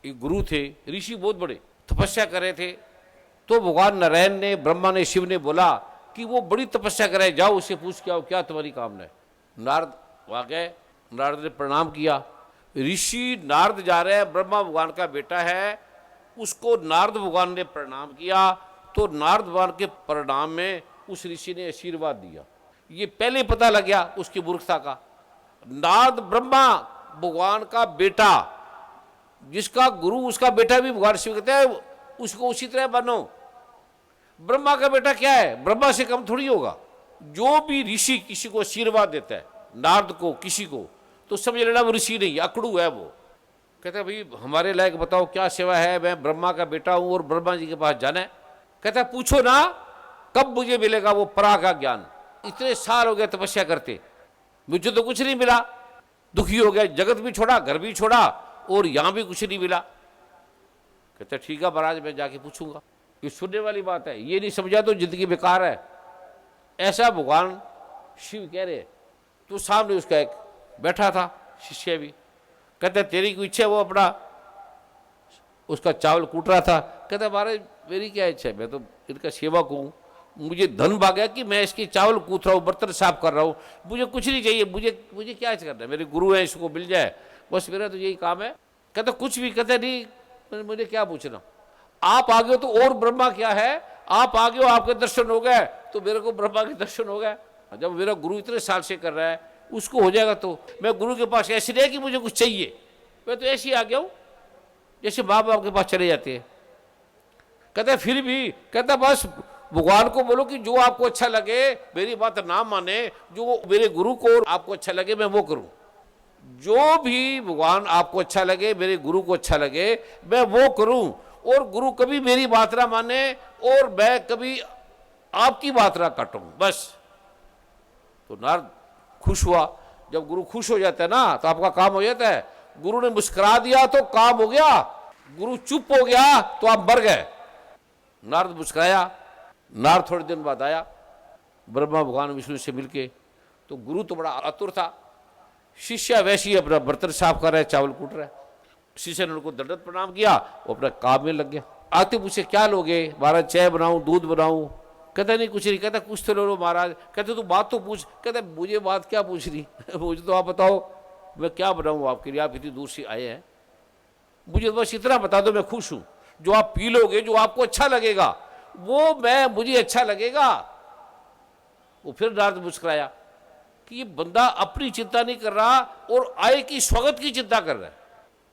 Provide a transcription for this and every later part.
एक गुरु थे, ऋषि बहुत बड़े तपस्या कर रहे थे। तो भगवान नारायण ने, ब्रह्मा ने, शिव ने बोला कि वो बड़ी तपस्या करे, जाओ उससे पूछ के आओ क्या तुम्हारी कामना है। नारद वहाँ गए, नारद ने प्रणाम किया। ऋषि नारद जा रहे हैं, ब्रह्मा भगवान का बेटा है, उसको नारद भगवान ने प्रणाम किया। तो नारद भगवान के प्रणाम में उस ऋषि ने आशीर्वाद दिया। ये पहले पता लग गया उसकी मूर्खता का। नारद ब्रह्मा भगवान का बेटा, जिसका गुरु उसका बेटा भी भगवान शिव कहते हैं, उसको उसी तरह बनो। ब्रह्मा का बेटा क्या है, ब्रह्मा से कम थोड़ी होगा। जो भी ऋषि किसी को आशीर्वाद देता है, नारद को, किसी को, तो समझ लेना वो ऋषि नहीं, अकड़ू है वो। कहते हैं भाई हमारे लायक बताओ क्या सेवा है, मैं ब्रह्मा का बेटा हूं और ब्रह्मा जी के पास जाना है। कहता है पूछो ना कब मुझे मिलेगा वो परा का ज्ञान। इतने साल हो गए तपस्या करते, मुझे तो कुछ नहीं मिला, दुखी हो गया, जगत भी छोड़ा, घर भी छोड़ा और यहां भी कुछ नहीं मिला। कहते ठीक है महाराज मैं जाके पूछूंगा। ये सुनने वाली बात है, ये नहीं समझा तो जिंदगी बेकार है, ऐसा भगवान शिव कह रहे। तो सामने उसका एक बैठा था शिष्य भी, कहते तेरी कोई इच्छा है, वो अपना उसका चावल कूट रहा था। कहते महाराज मेरी क्या इच्छा है, मैं तो इनका सेवक हूँ, मुझे धन भागा कि मैं इसके चावल कूट रहा हूँ, बर्तन साफ कर रहा हूँ, मुझे कुछ नहीं चाहिए, मुझे क्या करना है, मेरे गुरु हैं इसको मिल जाए बस, मेरा तो यही काम है। कहते कुछ भी, कहते नहीं मुझे क्या पूछना, आप आगे हो तो और ब्रह्मा क्या है, आप आगे हो आपके दर्शन हो गए तो मेरे को ब्रह्मा के दर्शन हो गए। जब मेरा गुरु इतने साल से कर रहा है उसको हो जाएगा, तो मैं गुरु के पास ऐसे नहीं कि मुझे कुछ चाहिए, मैं तो ऐसे ही आ गया हूँ जैसे माँ बाप के पास चले जाते हैं। कहते फिर भी, कहता बस भगवान को बोलो कि जो आपको अच्छा लगे, मेरी बात ना माने, जो मेरे गुरु को आपको अच्छा लगे मैं वो करूं। जो भी भगवान आपको अच्छा लगे, मेरे गुरु को अच्छा लगे, मैं वो करूं। और गुरु कभी मेरी बात ना माने और मैं कभी आपकी बात ना काटूं, बस। तो नारद खुश हुआ। जब गुरु खुश हो जाता है ना तो आपका काम हो जाता है। गुरु ने मुस्कुरा दिया तो काम हो गया, गुरु चुप हो गया तो आप मर गए। नारद मुस्कुराया। नारद थोड़े दिन बाद आया ब्रह्मा भगवान विष्णु से मिलके। तो गुरु तो बड़ा आतुर था, शिष्य वैसे ही अपना बर्तन साफ कर रहा है, चावल कूट रहा है। शिष्य ने उनको दंडवत प्रणाम किया, वो अपने काम में लग गया। आते पूछे क्या लोगे महाराज, चाय बनाऊं, दूध बनाऊं? कहता नहीं कुछ नहीं। कहता कुछ तो लो महाराज। कहते तू बात तो पूछ। कहता मुझे बात क्या पूछनी मुझे तो आप बताओ मैं क्या बनाऊं आपके लिए, आप इतनी दूर से आए हैं, मुझे बस इतना बता दो, मैं खुश हूं। जो आप पी लोगे, जो आपको अच्छा लगेगा वो मुझे अच्छा लगेगा। वो फिर नारद मुस्कुराया कि ये बंदा अपनी चिंता नहीं कर रहा और आय की स्वागत की चिंता कर रहा है।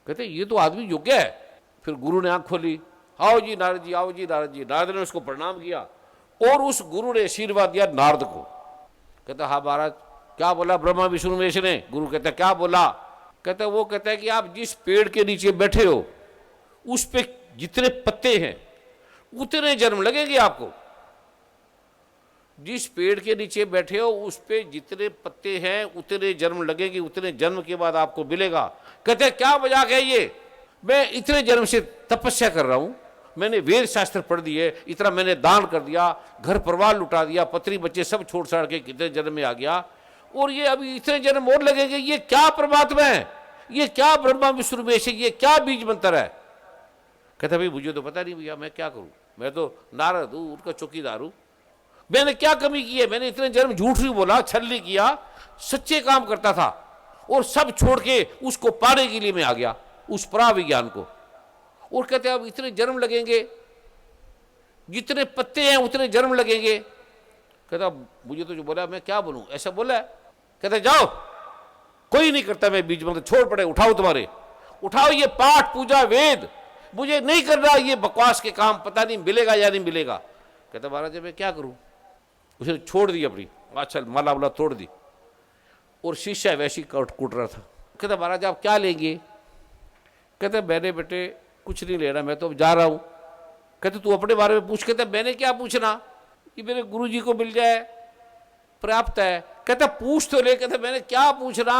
कहते ये तो आदमी योग्य है। फिर गुरु ने आंख खोली, आओ जी नारद जी, आओ जी नारद जी। नारद ने उसको प्रणाम किया और उस गुरु ने आशीर्वाद दिया नारद को। कहता हाँ महाराज क्या बोला ब्रह्मा विष्णु महेश ने? गुरु कहता क्या बोला? कहता वो कहता है कि आप जिस पेड़ के नीचे बैठे हो उस पे जितने पत्ते हैं उतने जन्म लगेंगे आपको। जिस पेड़ के नीचे बैठे हो उस पे जितने पत्ते हैं उतने जन्म लगेंगे, उतने जन्म के बाद आपको मिलेगा। कहते क्या मजाक है ये, मैं इतने जन्म से तपस्या कर रहा हूं, मैंने वेद शास्त्र पढ़ दिए, इतना मैंने दान कर दिया, घर परिवार लुटा दिया, पत्नी बच्चे सब छोड़ छाड़ के कितने जन्म में आ गया, और ये अभी इतने जन्म और लगेंगे। ये क्या परमात्मा है, ये क्या ब्रह्मा विष्णु महेश, ये क्या बीज मंत्र है? कहता भाई मुझे तो पता नहीं भैया, मैं क्या करूं, मैं तो नारद हूं, उनका चौकीदार हूं, मैंने क्या कमी की है? मैंने इतने जन्म झूठ नहीं बोला, छल नहीं किया, सच्चे काम करता था और सब छोड़ के उसको पाने के लिए मैं आ गया, उस परा विज्ञान को। और कहते अब इतने जन्म लगेंगे, जितने पत्ते हैं उतने जन्म लगेंगे। कहता मुझे तो जो बोला मैं क्या बोलूं, ऐसा बोला है? कहता जाओ, कोई नहीं करता मैं बीज मंत्र, छोड़ पड़े, उठाओ तुम्हारे, उठाओ ये पाठ पूजा वेद, मुझे नहीं करना ये बकवास के काम, पता नहीं मिलेगा या नहीं मिलेगा। कहता महाराज मैं क्या करूं? उसने छोड़ दी अपनी, अच्छा माला वाला तोड़ दी और शिष्य वैसी कूट रहा था। कहता महाराज आप क्या लेंगे? कहते मैंने बेटे कुछ नहीं लेना, मैं तो अब जा रहा हूं। कहते तू अपने बारे में पूछ। कहते मैंने क्या पूछना, कि मेरे गुरु जी को मिल जाए पर्याप्त है। कहता पूछ तो ले। कहते मैंने क्या पूछना?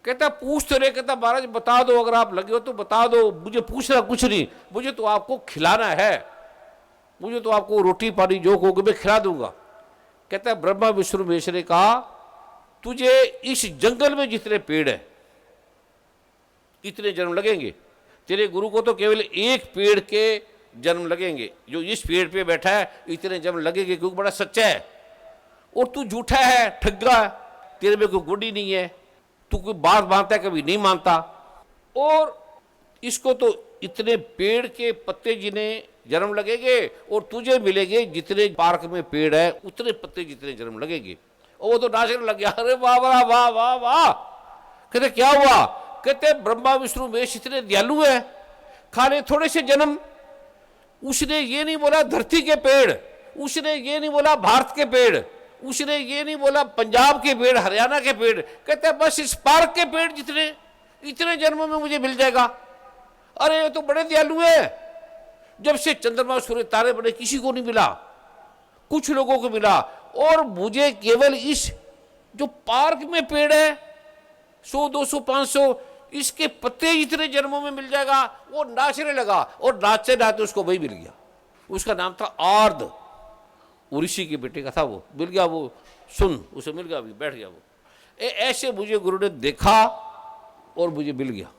कहता पूछ तो ले। कहता महाराज बता दो, अगर आप लगे हो तो बता दो, मुझे पूछना कुछ नहीं, मुझे तो आपको खिलाना है, मुझे तो आपको रोटी पानी जो कहोगे मैं खिला दूंगा। कहता है ब्रह्मा विष्णु महेश ने कहा तुझे इस जंगल में जितने पेड़ हैं इतने जन्म लगेंगे, तेरे गुरु को तो केवल एक पेड़ के जन्म लगेंगे, जो इस पेड़ पे बैठा है इतने जन्म लगेंगे, क्योंकि बड़ा सच्चा है। और तू झूठा है, ठग्गा है, तेरे में कोई गुण ही नहीं है, तू कोई बात मानता है कभी नहीं मानता। और इसको तो इतने पेड़ के पत्ते जिन्हें जन्म लगेंगे और तुझे मिलेंगे जितने पार्क में पेड़ है उतने पत्ते जितने जन्म लगेंगे। और वो तो नाचने लग गया, अरे वाह वाह वाह वाह वाह। कहते क्या हुआ? कहते ब्रह्मा विष्णु महेश इतने दयालु है, खाने थोड़े से जन्म। उसने ये नहीं बोला धरती के पेड़, उसने ये नहीं बोला भारत के पेड़, उसने ये नहीं बोला पंजाब के पेड़, हरियाणा के पेड़। कहते बस इस पार्क के पेड़ जितने इतने जन्मों में मुझे मिल जाएगा। अरे ये तो बड़े दयालु है। जब से चंद्रमा सूर्य तारे बने किसी को नहीं मिला, कुछ लोगों को मिला, और मुझे केवल इस जो पार्क में पेड़ है 100 200 500 इसके पत्ते इतने जन्मों में मिल जाएगा। वो नाचने लगा और नाचते नाचते उसको वही मिल गया। उसका नाम था आर्द, ऋषि के बेटे का था। वो मिल गया, वो सुन उसे मिल गया, बैठ गया वो। ऐसे मुझे गुरु ने देखा और मुझे मिल गया।